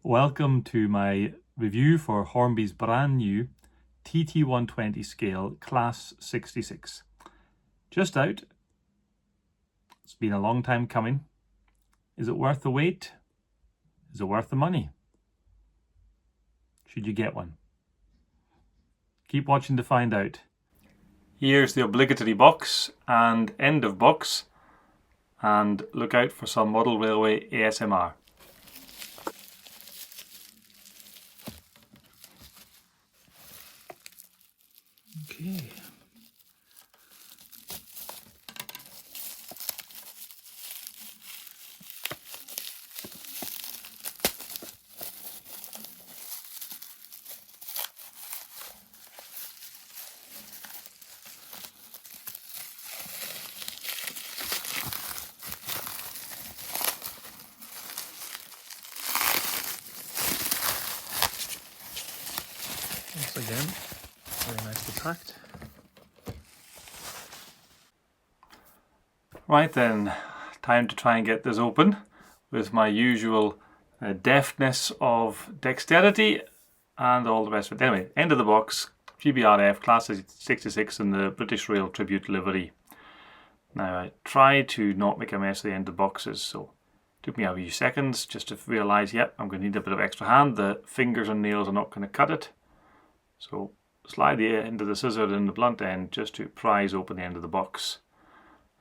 Welcome to my review for Hornby's brand new TT120 scale class 66. Just out. It's been a long time coming. Is it worth the wait? Is it worth the money? Should you get one? Keep watching to find out. Here's the obligatory box and end of box, and look out for some model railway ASMR. Okay. Once again, very nicely packed. Right then, time to try and get this open with my usual deftness of dexterity and all the rest of it. Anyway, end of the box, GBRF class 66 in the British Rail Tribute livery. Now I try to not make a mess of the end of the boxes, so it took me a few seconds just to realise, yep, I'm going to need a bit of extra hand. The fingers and nails are not going to cut it. So slide the end of the scissor in the blunt end just to prise open the end of the box.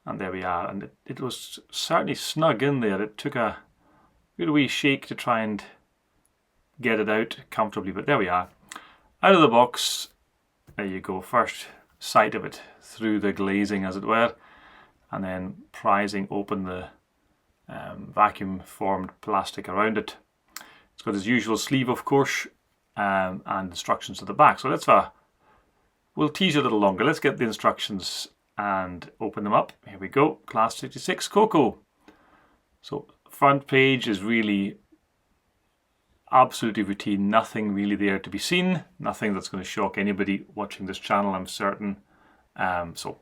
And there we are. And it was certainly snug in there. It took a good wee shake to try and get it out comfortably, but there we are. Out of the box, there you go. First sight of it through the glazing, as it were, and then prising open the vacuum formed plastic around it. It's got its usual sleeve, of course, and instructions at the back. So we'll tease you a little longer. Let's get the instructions and open them up. Here we go. Class 66 Cocoa. So front page is really absolutely routine. Nothing really there to be seen. Nothing that's going to shock anybody watching this channel, I'm certain. So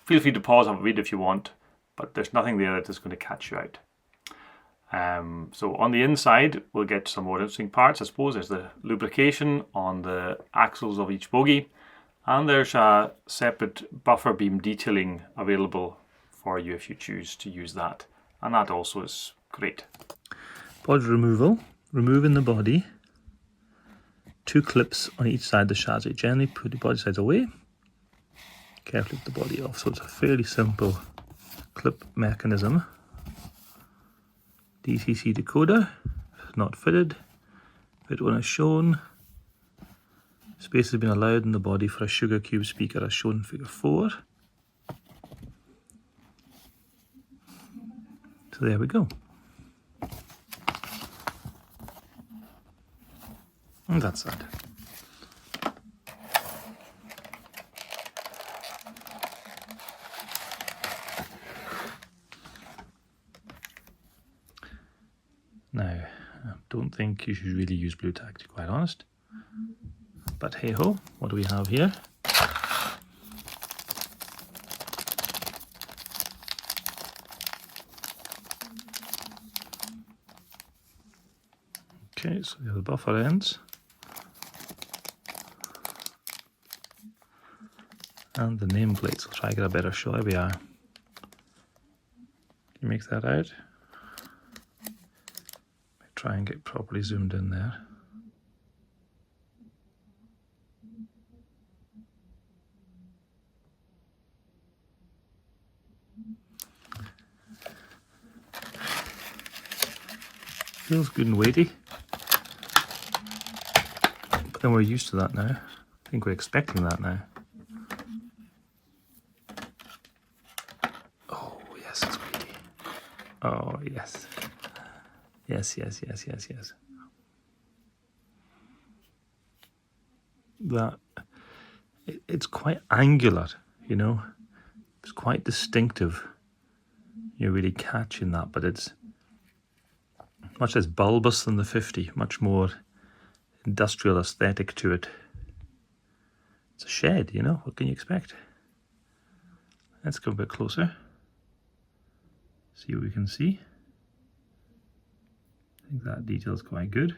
feel free to pause and read if you want, but there's nothing there that is going to catch you out. So on the inside, we'll get some more interesting parts. I suppose there's the lubrication on the axles of each bogie, and there's a separate buffer beam detailing available for you if you choose to use that, and that also is great. Body removal, removing the body, 2 clips on each side of the chassis. Generally put the body sides away, carefully get the body off. So it's a fairly simple clip mechanism. DCC decoder, not fitted. Fit one is shown. Space has been allowed in the body for a sugar cube speaker as shown in figure 4. So there we go. And that's that. Now, I don't think you should really use blue tack, to be quite honest. But hey ho, what do we have here? Okay, so we have the buffer ends. And the nameplates. I'll try to get a better shot. There we are. Can you make that out? Try and get properly zoomed in there. Feels good and weighty, but then we're used to that now. I think we're expecting that now. Oh yes, it's weighty. Oh yes. Yes. It's quite angular, you know. It's quite distinctive. You're really catching that, but it's much less bulbous than the 50, much more industrial aesthetic to it. It's a shed, you know, what can you expect? Let's go a bit closer. See what we can see. I think that detail is quite good.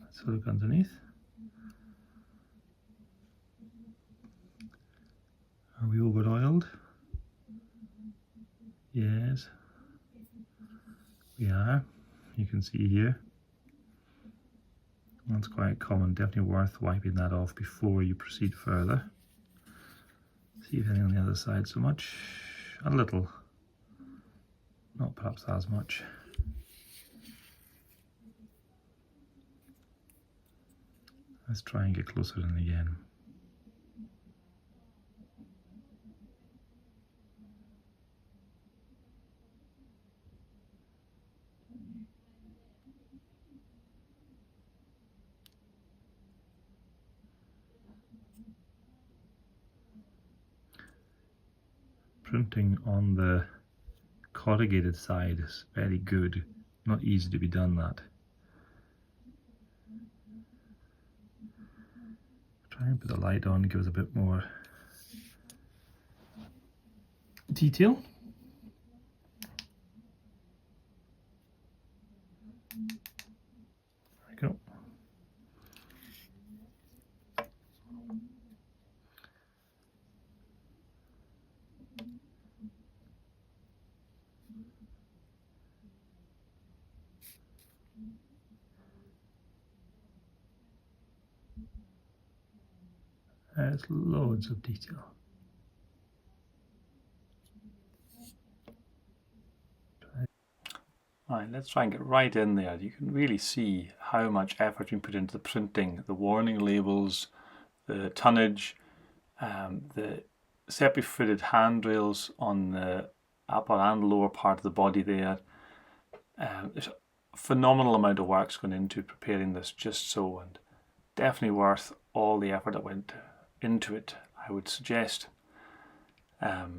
Let's look underneath. Are we over oiled? Yes, we are. You can see here. That's quite common, definitely worth wiping that off before you proceed further. See if anything on the other side so much. A little, not perhaps as much. Let's try and get closer in again. Printing on the corrugated side is very good. Not easy to be done that. Try and put the light on, give us a bit more detail. There we go. There's loads of detail. Right, let's try and get right in there. You can really see how much effort you put into the printing, the warning labels, the tonnage, the separately fitted handrails on the upper and lower part of the body there. There's a phenomenal amount of work's gone into preparing this just so, and definitely worth all the effort that went into it, I would suggest. Not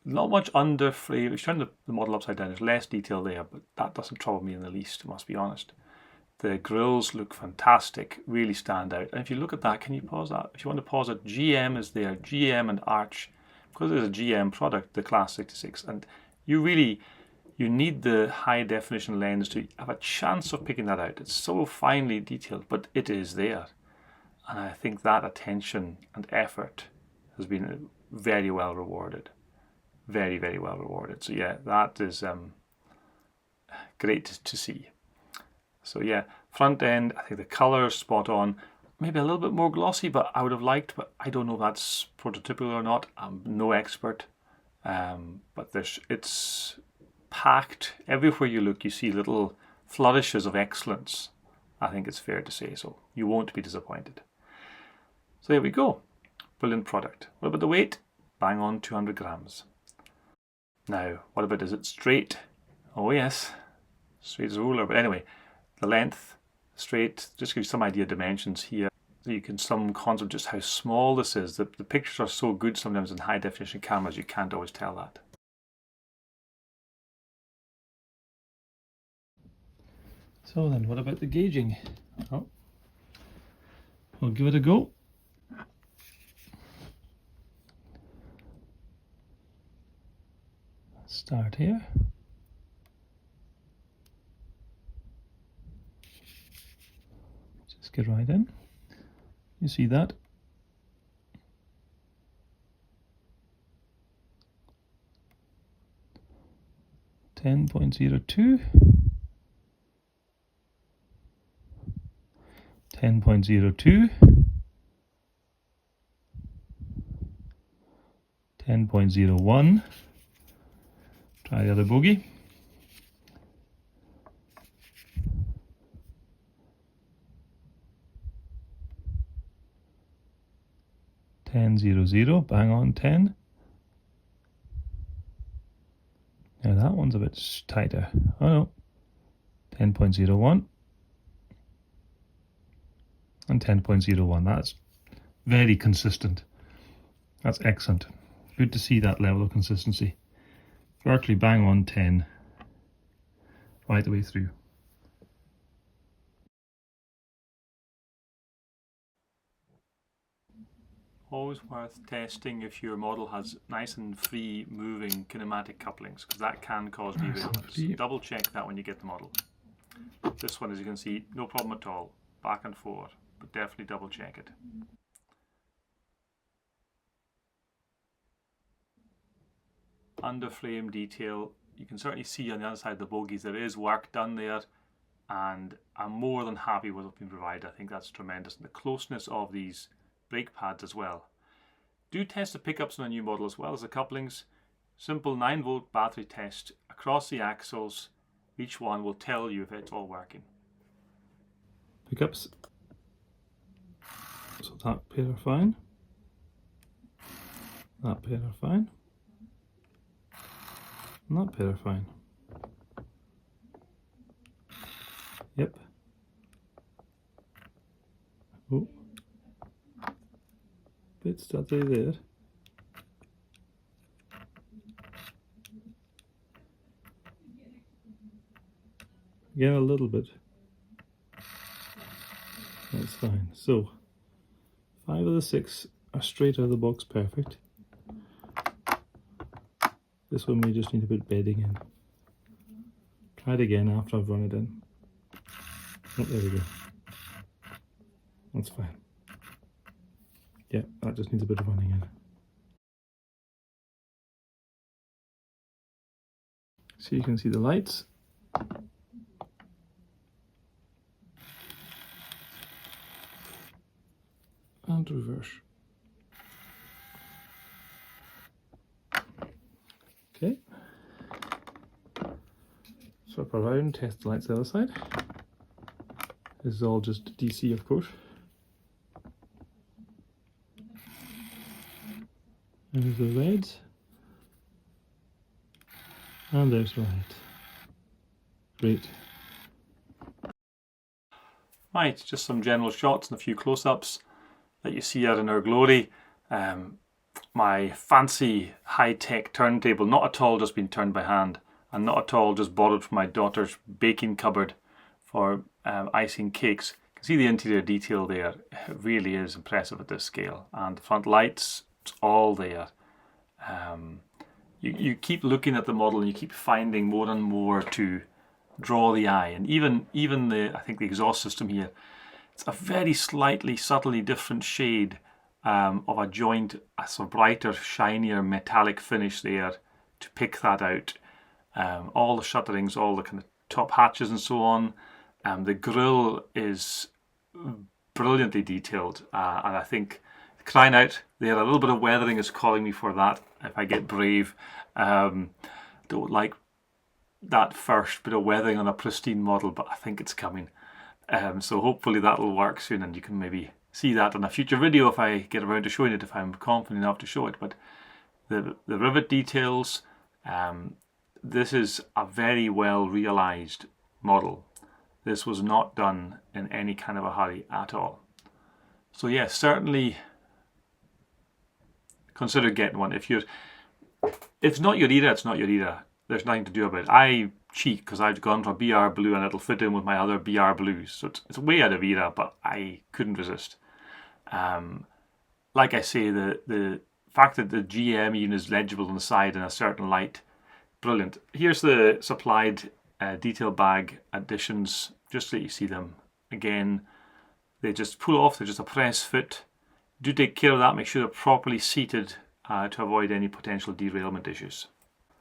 much underframe. If you turn the model upside down, there's less detail there, but that doesn't trouble me in the least, I must be honest. The grills look fantastic, really stand out. And if you look at that, can you pause that? If you want to pause it, GM is there, GM and Arch, because it's a GM product, the Class 66, and you need the high definition lens to have a chance of picking that out. It's so finely detailed, but it is there. And I think that attention and effort has been very well rewarded. Very, very well rewarded. So yeah, that is great to see. So yeah, front end, I think the colour is spot on. Maybe a little bit more glossy, but I would have liked, but I don't know if that's prototypical or not. I'm no expert. But it's packed. Everywhere you look, you see little flourishes of excellence. I think it's fair to say so. You won't be disappointed. So there we go. Brilliant product. What about the weight? Bang on 200 grams. Now, what about, is it straight? Oh yes, straight as a ruler. But anyway, the length, straight, just gives you some idea of dimensions here. So you can some concept just how small this is. The pictures are so good sometimes in high definition cameras, you can't always tell that. So then, what about the gauging? Oh, we'll give it a go. Start here. Just get right in. You see that? .02, 10.02, 10.01. Try the other bogey. .000, bang on 10. Now that one's a bit tighter. Oh no. 10.01 and 10.01. That's very consistent. That's excellent. Good to see that level of consistency. Virtually bang on 10 right the way through. Always worth testing if your model has nice and free moving kinematic couplings, because that can cause derailment. So double check that when you get the model. This one, as you can see, no problem at all, back and forth, but definitely double check it. Underframe detail, you can certainly see on the other side of the bogies there is work done there, and I'm more than happy with what's been provided. I think that's tremendous. And the closeness of these brake pads as well. Do test the pickups on a new model as well as the couplings. Simple 9-volt battery test across the axles. Each one will tell you if it's all working. Pickups. So that pair are fine. That pair are fine. And that pair are fine. Yep. Oh. Bit stuttery there. Again a little bit. That's fine. So 5 of the 6 are straight out of the box perfect. This one we just need a bit bedding in. Try it again after I've run it in. Oh, there we go. That's fine. Yeah, that just needs a bit of running in. So you can see the lights. And reverse. Okay. Swap around, test the lights the other side. This is all just DC, of course. There's the reds. And there's the light. Great. Right, just some general shots and a few close-ups that you see out in our glory. My fancy high-tech turntable, not at all just been turned by hand, and not at all just borrowed from my daughter's baking cupboard for icing cakes. You can see the interior detail there. It really is impressive at this scale. And the front lights, it's all there. You keep looking at the model and you keep finding more and more to draw the eye. And even I think the exhaust system here, it's a very slightly, subtly different shade of a joint, a sort of brighter, shinier metallic finish there to pick that out. All the shutterings, all the kind of top hatches and so on. The grille is brilliantly detailed, and I think crying out there, a little bit of weathering is calling me for that if I get brave. Don't like that first bit of weathering on a pristine model, but I think it's coming. So hopefully that'll work soon, and you can maybe see that in a future video if I get around to showing it, if I'm confident enough to show it. But the rivet details, this is a very well realized model. This was not done in any kind of a hurry at all. So yes, certainly consider getting one. If it's not your era, it's not your era. There's nothing to do about it. I cheat because I've gone for a BR blue and it'll fit in with my other BR blues. So it's way out of era, but I couldn't resist. Like I say, the fact that the GM even is legible on the side in a certain light, brilliant. Here's the supplied detail bag additions, just so that you see them. Again, they just pull off, they're just a press fit. Do take care of that, make sure they're properly seated to avoid any potential derailment issues.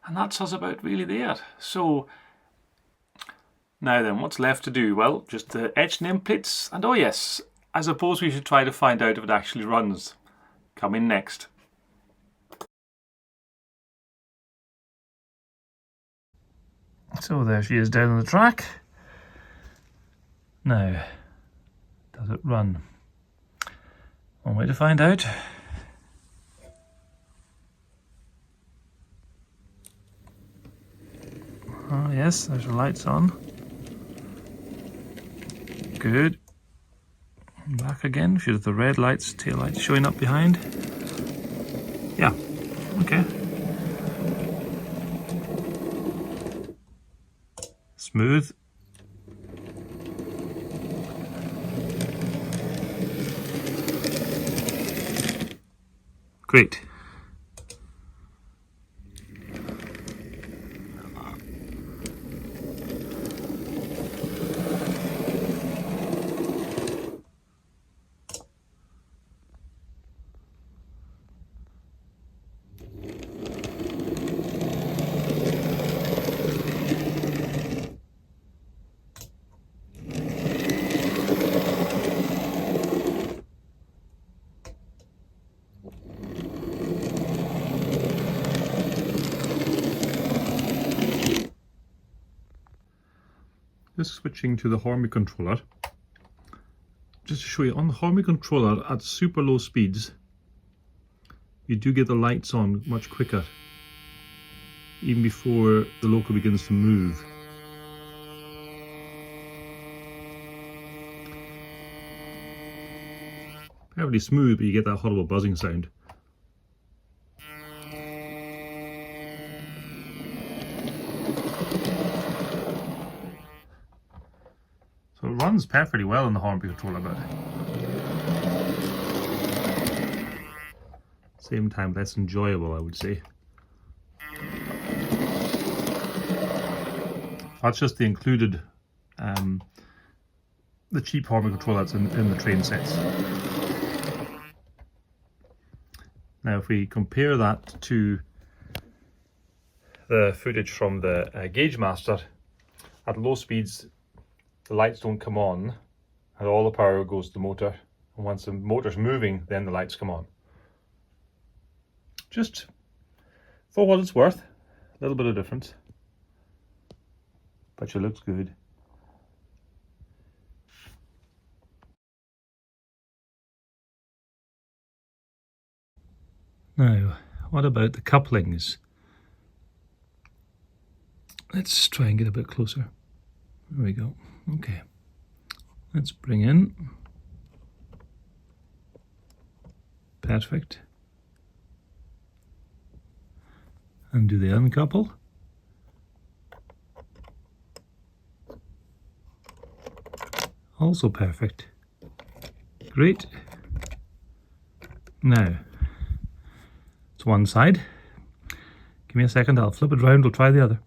And that's us about really there. So now then, what's left to do? Well, just the etch nameplates, and oh yes, I suppose we should try to find out if it actually runs. Coming next. So there she is down on the track. Now, does it run? One way to find out. Oh yes, there's the lights on. Good. Back again, should have the red lights, tail lights showing up behind. Yeah, okay. Smooth. Great. Just switching to the Hornby controller, just to show you, on the Hornby controller at super low speeds, you do get the lights on much quicker, even before the loco begins to move. Perfectly smooth, but you get that horrible buzzing sound. So it runs perfectly well in the Hornby controller, but same time less enjoyable, I would say. That's just the included, the cheap Hornby controller that's in the train sets. Now if we compare that to the footage from the Gauge Master, at low speeds the lights don't come on and all the power goes to the motor, and once the motor's moving then the lights come on. Just for what it's worth, a little bit of difference, but it looks good. Now, what about the couplings? Let's try and get a bit closer. There we go. Okay. Let's bring in. Perfect. And do the uncouple. Also perfect. Great. Now, it's one side. Give me a second, I'll flip it around, we'll try the other.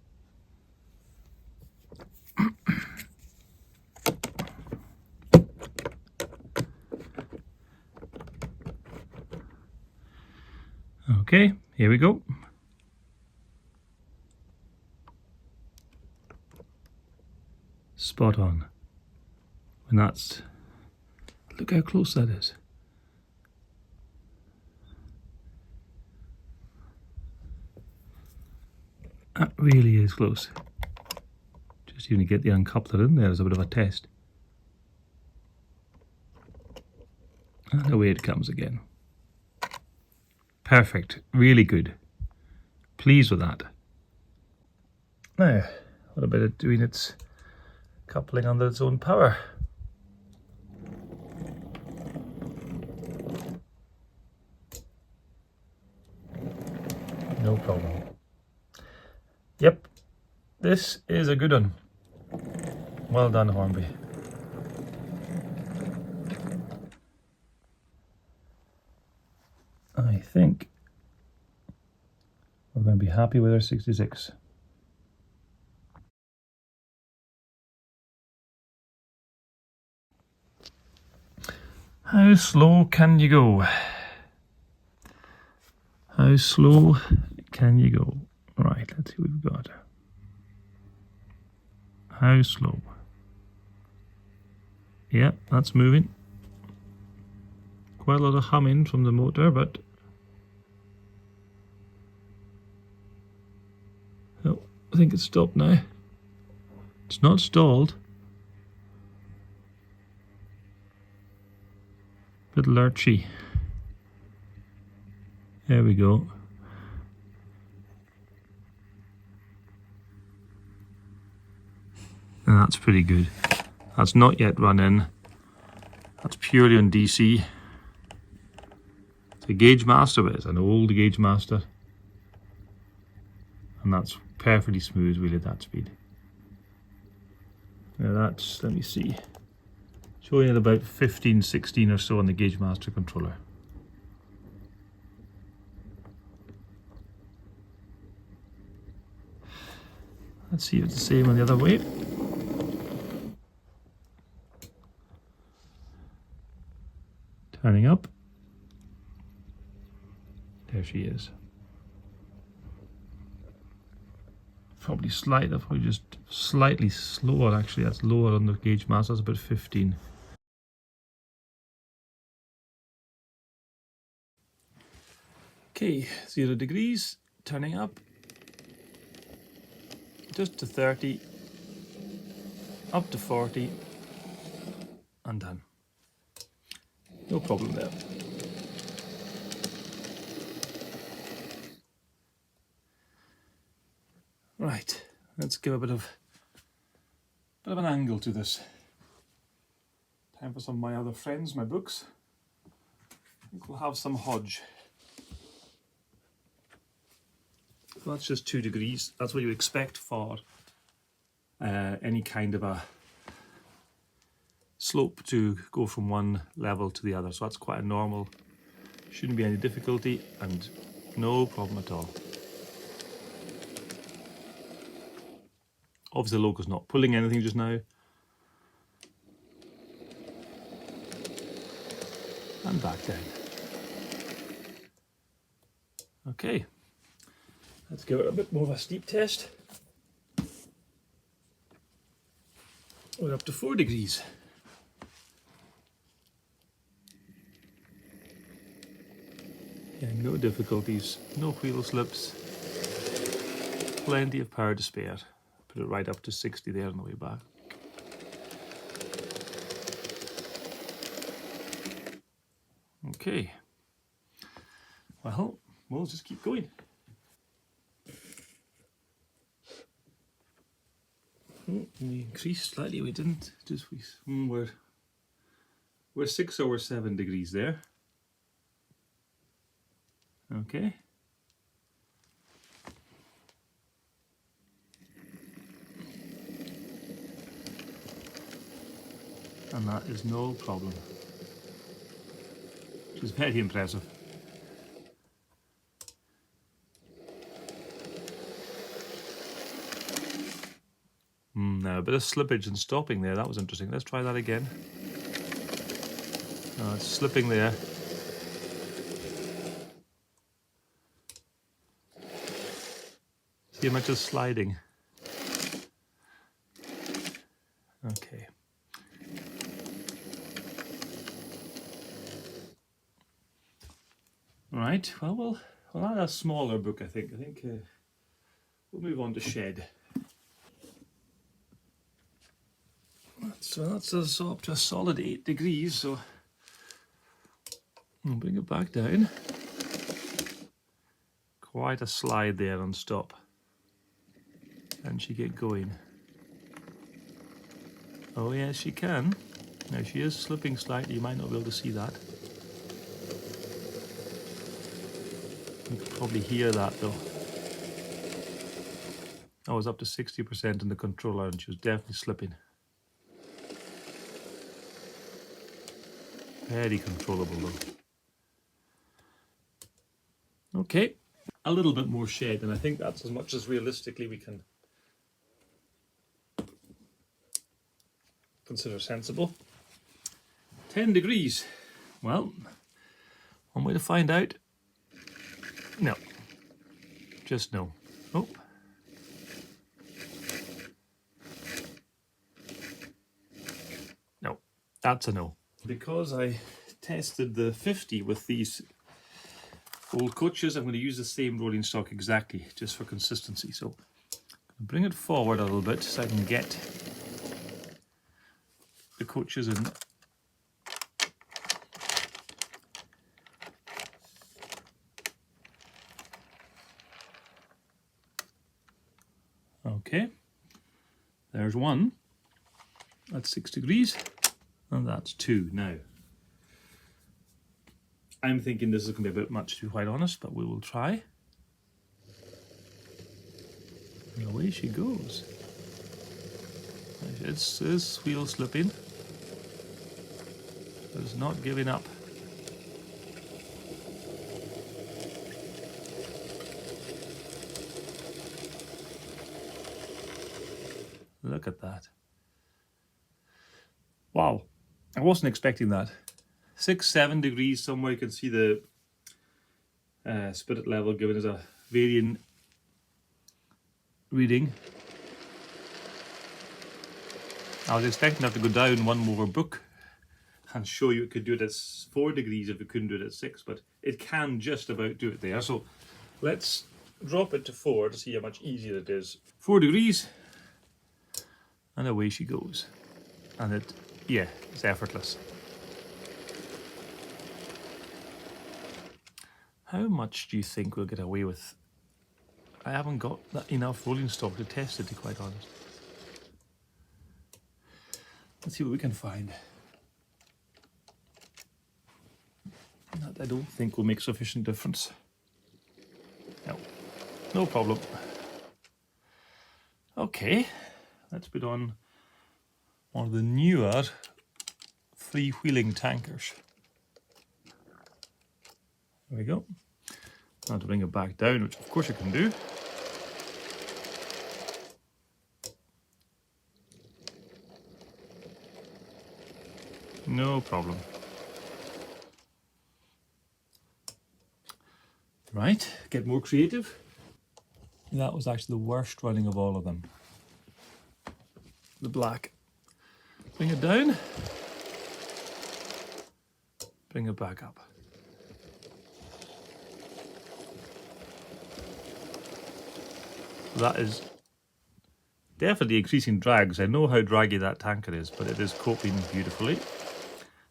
Okay, here we go. Spot on. And that's, look how close that is. That really is close. Just even to get the uncoupler in there is a bit of a test. And away it comes again. Perfect, really good. Pleased with that. Now, what about it doing its coupling under its own power? No problem. Yep, this is a good one. Well done, Hornby. I think we're going to be happy with our 66. How slow can you go? How slow can you go? Right, let's see what we've got. How slow? Yep, that's moving. Quite a lot of humming from the motor, but oh, I think it's stopped now. It's not stalled. Bit lurchy. There we go. And that's pretty good. That's not yet run in. That's purely on DC. It's a Gauge Master, but it's an old Gauge Master. And that's perfectly smooth really at that speed. Now that's, let me see, showing at about 15, 16 or so on the Gauge Master controller. Let's see if it's the same on the other way. Turning up. There she is. Probably just slightly slower actually. That's lower on the gauge mass, that's about 15. Okay, 0 degrees, turning up. Just to 30, up to 40, and done. No problem there. Right, let's give a bit of an angle to this. Time for some of my other friends, my books. I think we'll have some Hodge. So that's just 2 degrees. That's what you expect for any kind of a slope to go from one level to the other. So that's quite a normal, shouldn't be any difficulty and no problem at all. Obviously the loco's not pulling anything just now. And back down. Okay, let's give it a bit more of a steep test. We're up to 4 degrees. Yeah, no difficulties, no wheel slips, plenty of power to spare. Put it right up to 60 there on the way back. Okay, well, we'll just keep going. We increased slightly, we didn't, we're 6 or 7 degrees there. Okay. And that is no problem. Which is very impressive. Now a bit of slippage and stopping there, that was interesting. Let's try that again. Oh, it's slipping there. See how much is sliding. Okay. Right, well, we'll add a smaller book, I think. We'll move on to shed. So that's us up to a solid 8 degrees, so I'll bring it back down. Quite a slide there on stop. Can she get going? Oh yes, she can. Now she is slipping slightly, you might not be able to see that. You can probably hear that though. I was up to 60% in the controller and she was definitely slipping. Very controllable though. Okay, a little bit more shed, and I think that's as much as realistically we can consider sensible. 10 degrees. Well, one way to find out. No. Just no. Oh. No, that's a no. Because I tested the 50 with these old coaches, I'm going to use the same rolling stock exactly, just for consistency. So bring it forward a little bit so I can get the coaches in. Okay, there's one. That's 6 degrees, and that's 2 now. I'm thinking this is going to be a bit much, to be quite honest, but we will try. And away she goes. It's wheel slipping. It's not giving up. Look at that. Wow, I wasn't expecting that. 6-7 degrees somewhere. You can see the spirit level given as a variant reading. I was expecting that to go down one more book and show you it could do it at 4 degrees if it couldn't do it at 6, but it can just about do it there. So let's drop it to 4 to see how much easier it is. 4 degrees, and away she goes. And it, yeah, it's effortless. How much do you think we'll get away with? I haven't got enough rolling stock to test it, to be quite honest. Let's see what we can find. That I don't think will make sufficient difference. No, no problem. Okay, let's put on one of the newer freewheeling tankers. There we go. Now to bring it back down, which of course you can do. No problem. Right, get more creative. That was actually the worst running of all of them. The black. Bring it down. Bring it back up. That is definitely increasing drags. I know how draggy that tanker is, but it is coping beautifully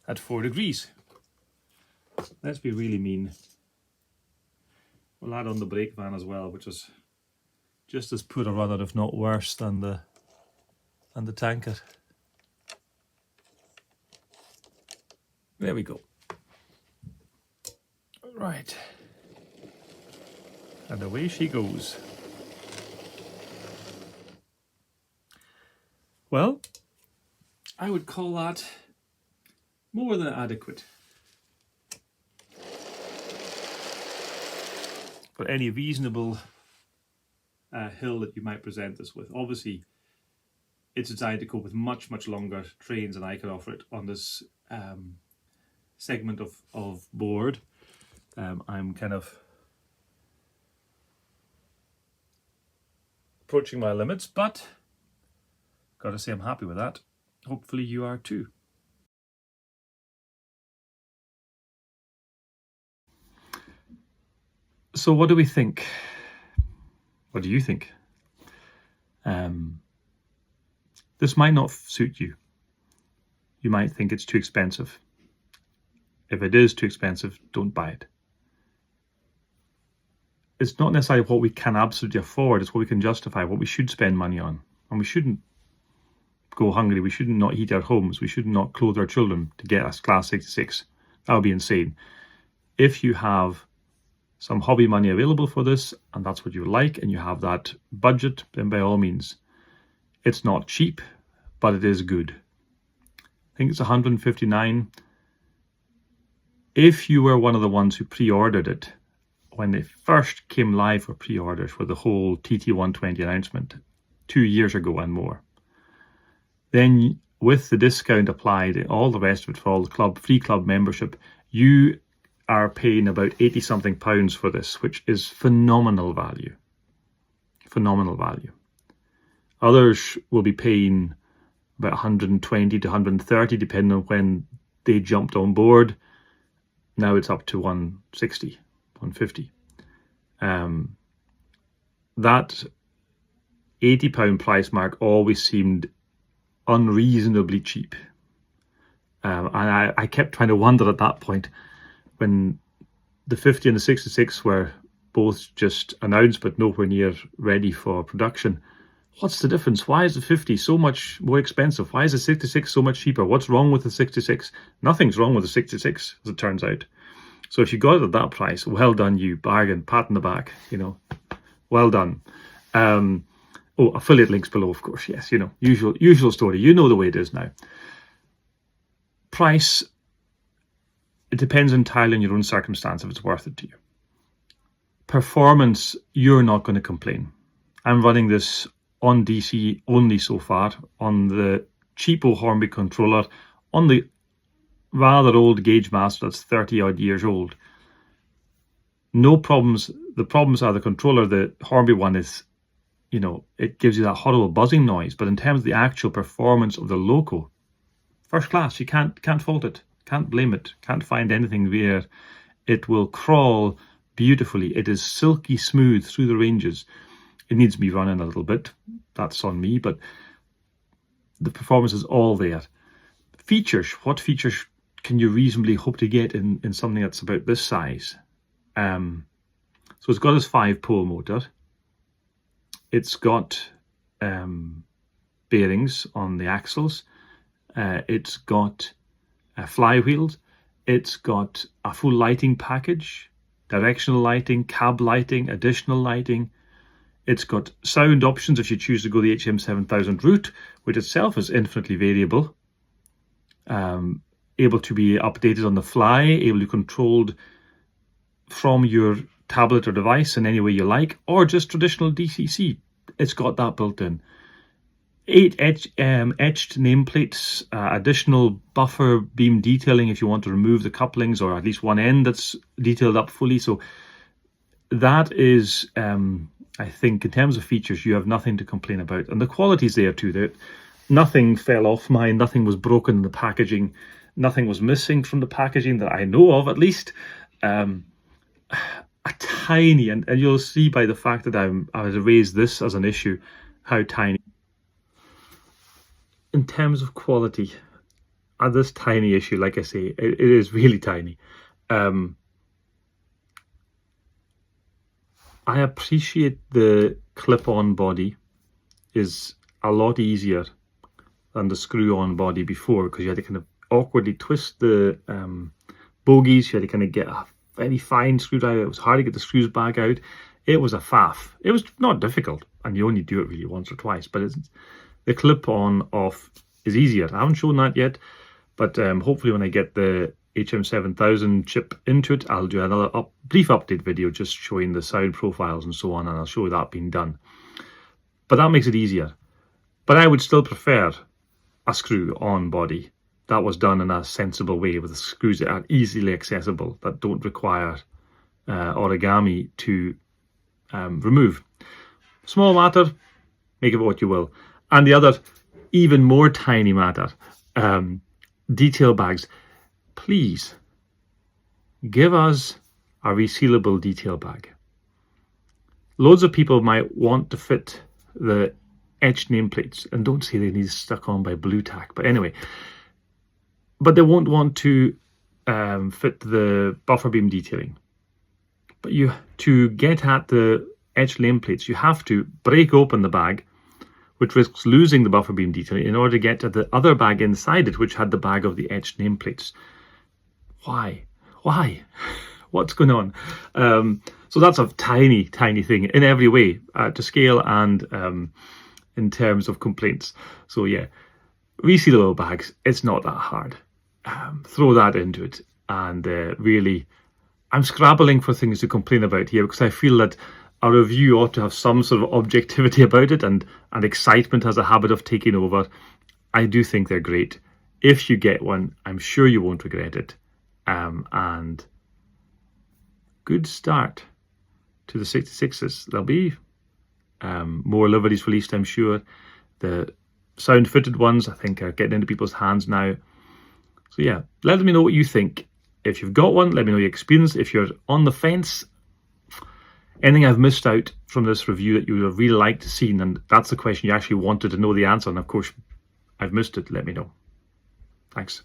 at 4 degrees. Let's be really mean. We'll add on the brake van as well, which is just as poor a runner, if not worse, than the tanker. There we go. Right. And away she goes. Well, I would call that more than adequate. For any reasonable hill that you might present this with. Obviously, it's designed to cope with much, much longer trains than I can offer it on this segment of board. I'm kind of approaching my limits, but gotta say I'm happy with that. Hopefully you are too. So what do we think? What do you think? This might not suit you. You might think it's too expensive. If it is too expensive, don't buy it. It's not necessarily what we can absolutely afford, it's what we can justify, what we should spend money on. And we shouldn't go hungry, we shouldn't not heat our homes, we should not clothe our children to get a Class 66. That would be insane. If you have some hobby money available for this, and that's what you like, and you have that budget, then by all means. It's not cheap, but it is good. I think it's 159. If you were one of the ones who pre-ordered it, when they first came live for pre-orders for the whole TT120 announcement 2 years ago and more, then with the discount applied, all the rest of it for all the free club membership, you are paying about 80 something pounds for this, which is phenomenal value. Phenomenal value. Others will be paying about 120 to 130 depending on when they jumped on board. Now it's up to 160, 150. That £80 price mark always seemed unreasonably cheap. And I kept trying to wonder at that point, when the 50 and the 66 were both just announced but nowhere near ready for production. What's the difference? Why is the 50 so much more expensive? Why is the 66 so much cheaper? What's wrong with the 66? Nothing's wrong with the 66, as it turns out. So if you got it at that price, well done you, bargain, pat on the back, you know, well done. Oh, affiliate links below, of course, yes, you know, usual story. You know the way it is now. Price, it depends entirely on your own circumstance if it's worth it to you. Performance, you're not going to complain. I'm running this on DC only so far, on the cheapo Hornby controller, on the rather old Gauge Master that's 30 odd years old. No problems. The problems are the controller. The Hornby one is, you know, it gives you that horrible buzzing noise, but in terms of the actual performance of the loco, first class. You can't fault it, can't blame it, can't find anything there. It will crawl beautifully. It is silky smooth through the ranges. It needs me running a little bit, that's on me, but the performance is all there. Features, what features can you reasonably hope to get in something that's about this size? So it's got its 5-pole motor. It's got bearings on the axles. It's got flywheels. It's got a full lighting package, directional lighting, cab lighting, additional lighting. It's got sound options if you choose to go the HM7000 route, which itself is infinitely variable. Able to be updated on the fly, able to be controlled from your tablet or device in any way you like, or just traditional DCC. It's got that built in. 8 etched nameplates, additional buffer beam detailing if you want to remove the couplings, or at least one end that's detailed up fully. So that is, I think, in terms of features, you have nothing to complain about. And the quality's there too. That nothing fell off mine, nothing was broken in the packaging, nothing was missing from the packaging that I know of, at least. A tiny, and you'll see by the fact that I raised this as an issue, how tiny. In terms of quality, this tiny issue, like I say, it is really tiny. I appreciate the clip-on body is a lot easier than the screw-on body before, because you had to kind of awkwardly twist the bogies. You had to kind of get a very fine screwdriver. It was hard to get the screws back out. It was a faff. It was not difficult, and you only do it really once or twice, but the clip-on off is easier. I haven't shown that yet, but hopefully when I get the HM7000 chip into it, I'll do another brief update video just showing the sound profiles and so on, and I'll show that being done. But that makes it easier. But I would still prefer a screw-on body that was done in a sensible way, with the screws that are easily accessible, that don't require origami to remove. Small matter, make of it what you will. And the other, even more tiny matter, detail bags. Please give us a resealable detail bag. Loads of people might want to fit the etched nameplates, and don't say they need stuck on by blue tack, but anyway, but they won't want to fit the buffer beam detailing. But to get at the etched nameplates, you have to break open the bag, which risks losing the buffer beam detailing, in order to get to the other bag inside it, which had the bag of the etched nameplates. Why? What's going on? So that's a tiny thing in every way, to scale and in terms of complaints. So yeah, resealable bags, it's not that hard. Throw that into it, and really, I'm scrabbling for things to complain about here, because I feel that a review ought to have some sort of objectivity about it, and excitement has a habit of taking over. I do think they're great. If you get one, I'm sure you won't regret it. And good start to the 66s. There'll be more liveries released, I'm sure. The sound fitted ones, I think, are getting into people's hands now. So yeah, let me know what you think. If you've got one, let me know your experience. If you're on the fence, anything I've missed out from this review that you would have really liked to see, and that's the question you actually wanted to know the answer, and of course I've missed it, let me know. Thanks.